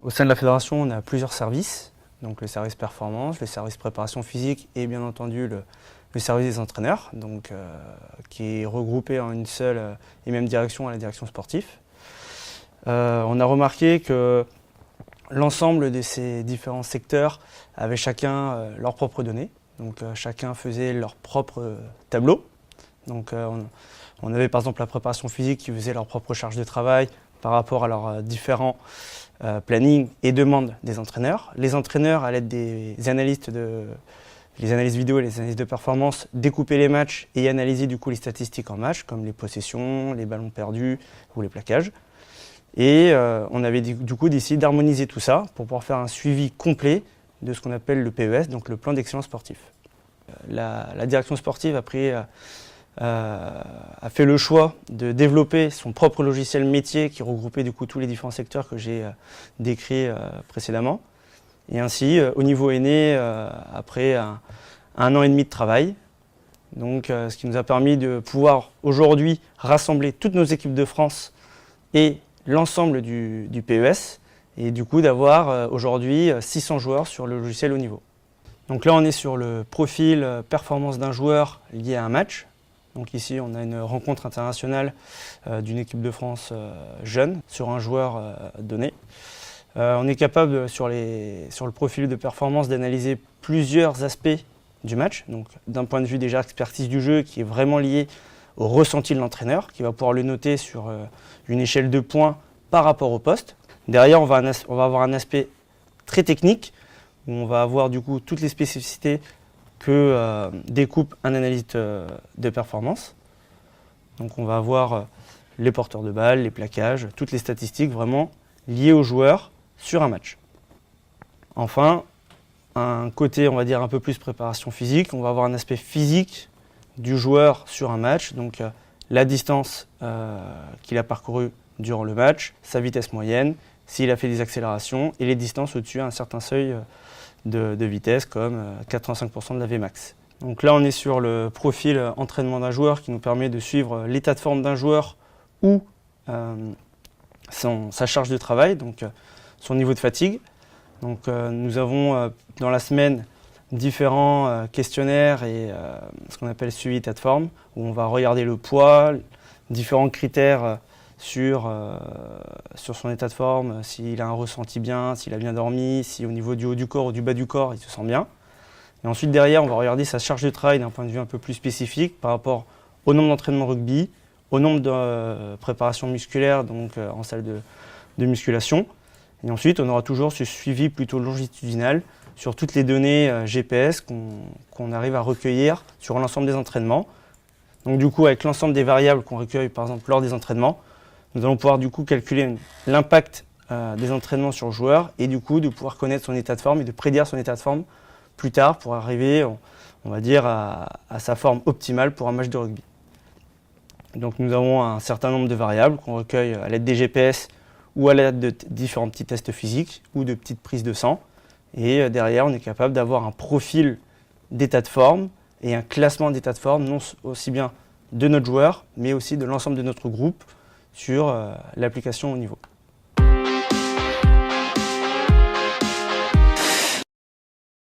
Au sein de la fédération, on a plusieurs services, donc le service performance, le service préparation physique et bien entendu le service des entraîneurs, donc, qui est regroupé en une seule et même direction, à la direction sportive. On a remarqué que l'ensemble de ces différents secteurs avaient chacun leurs propres données, donc chacun faisait leur propre tableau. Donc, on avait par exemple la préparation physique qui faisait leur propre charge de travail par rapport à leurs différents plannings et demandes des entraîneurs. Les entraîneurs, à l'aide des analystes les analyses vidéo et les analyses de performance, découpaient les matchs et analysaient du coup les statistiques en match, comme les possessions, les ballons perdus ou les plaquages. Et on avait du coup décidé d'harmoniser tout ça pour pouvoir faire un suivi complet de ce qu'on appelle le PES, donc le plan d'excellence sportif. La direction sportive a fait le choix de développer son propre logiciel métier qui regroupait du coup tous les différents secteurs que j'ai décrits précédemment. Et ainsi, au niveau est né après un an et demi de travail. Donc, ce qui nous a permis de pouvoir aujourd'hui rassembler toutes nos équipes de France et l'ensemble du PES et du coup d'avoir aujourd'hui 600 joueurs sur le logiciel haut niveau. Donc là, on est sur le profil performance d'un joueur lié à un match. Donc ici, on a une rencontre internationale d'une équipe de France jeune sur un joueur donné. On est capable, sur le profil de performance, d'analyser plusieurs aspects du match. Donc d'un point de vue déjà expertise du jeu qui est vraiment lié au ressenti de l'entraîneur, qui va pouvoir le noter sur une échelle de points par rapport au poste. Derrière, on va avoir un aspect très technique, où on va avoir du coup toutes les spécificités que découpe un analyste de performance. Donc on va avoir les porteurs de balles, les plaquages, toutes les statistiques vraiment liées aux joueurs sur un match. Enfin, un côté on va dire un peu plus préparation physique, on va avoir un aspect physique du joueur sur un match, donc la distance qu'il a parcourue durant le match, sa vitesse moyenne, s'il a fait des accélérations et les distances au-dessus à un certain seuil de vitesse comme 85% de la Vmax. Donc là on est sur le profil entraînement d'un joueur qui nous permet de suivre l'état de forme d'un joueur ou sa charge de travail, donc son niveau de fatigue. Donc nous avons dans la semaine différents questionnaires et ce qu'on appelle suivi état de forme, où on va regarder le poids, différents critères sur son état de forme, s'il a un ressenti bien, s'il a bien dormi, si au niveau du haut du corps ou du bas du corps il se sent bien. Et ensuite derrière on va regarder sa charge de travail d'un point de vue un peu plus spécifique par rapport au nombre d'entraînements rugby, au nombre de préparations musculaires donc en salle de musculation. Et ensuite on aura toujours ce suivi plutôt longitudinal sur toutes les données GPS qu'on arrive à recueillir sur l'ensemble des entraînements. Donc du coup avec l'ensemble des variables qu'on recueille par exemple lors des entraînements, nous allons pouvoir du coup calculer l'impact des entraînements sur le joueur et du coup de pouvoir connaître son état de forme et de prédire son état de forme plus tard pour arriver, on va dire, à sa forme optimale pour un match de rugby. Donc nous avons un certain nombre de variables qu'on recueille à l'aide des GPS ou à l'aide de différents petits tests physiques ou de petites prises de sang. Et derrière, on est capable d'avoir un profil d'état de forme et un classement d'état de forme, non aussi bien de notre joueur, mais aussi de l'ensemble de notre groupe sur l'application haut niveau.